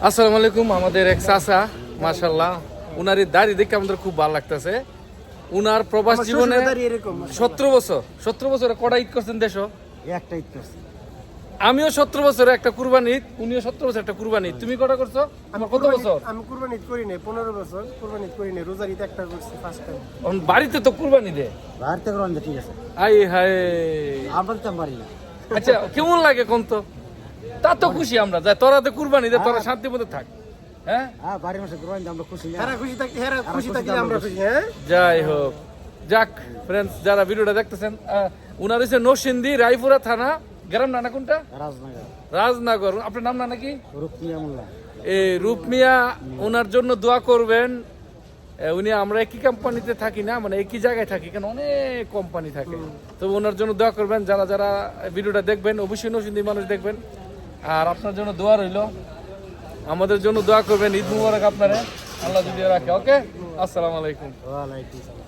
আসসালামু আলাইকুম। আমাদের এক চাচা, মাশাআল্লাহ, উনার এই দাড়ি দেখে আমাদের খুব ভালো লাগতেছে। উনার প্রবাস জীবনে 17 বছরে কটা ঈদ করছেন দেশ? একটা ঈদ করছি। আমিও 17 বছরে একটা কুরবানি ঈদ, উনিও 17 বছর একটা কুরবানি ঈদ। তুমি কটা করছো? আমার কত বছর? আমি কুরবানি ঈদ করি নাই, 15 বছর কুরবানি ঈদ করি নাই, রোজার ঈদ একটা করছি ফার্স্ট টাইম। এখন বাড়িতে তো কুরবানি দে। বাড়িতে কুরবানি দেয়, ঠিক আছে। আই হায়, আমরা তো পারি না। আচ্ছা কেমন লাগে কোন তো? তা তো খুশি আমরা, যা তোরা তো কুরবানি দে, তোরা শান্তি মতো থাক। হ্যাঁ হ্যাঁ, বাড়ির মাসে কুরবানি দিয়ে আমরা খুশি না। হেরা খুশি থাকি আমরা খুশি। হ্যাঁ, যাই হোক, যাক ফ্রেন্ডস, যারা ভিডিওটা দেখতেছেন, উনার হচ্ছে নরসিংদী রায়পুরা থানা, গ্রাম নানা কোনটা? রাজনগর, রাজনগর। আপনার নাম না নাকি? রূপমিয়া মোল্লা। এই রূপমিয়া, ওনার জন্য দোয়া করবেন। উনি, আমরা একই কোম্পানিতে থাকি না, মানে একই জায়গায় থাকি, কেন অনেক কোম্পানি থাকে, তো ওনার জন্য দোয়া করবেন। যারা যারা ভিডিওটা দেখবেন অবশ্যই নরসিংদী মানুষ দেখবেন, আর আপনার জন্য দোয়া রইল, আমাদের জন্য দোয়া করবেন। ঈদ মুবারক আপনারে, আল্লাহ যদি রাখে। ওকে, আসসালামু আলাইকুম। ওয়ালাইকুম আসসালাম।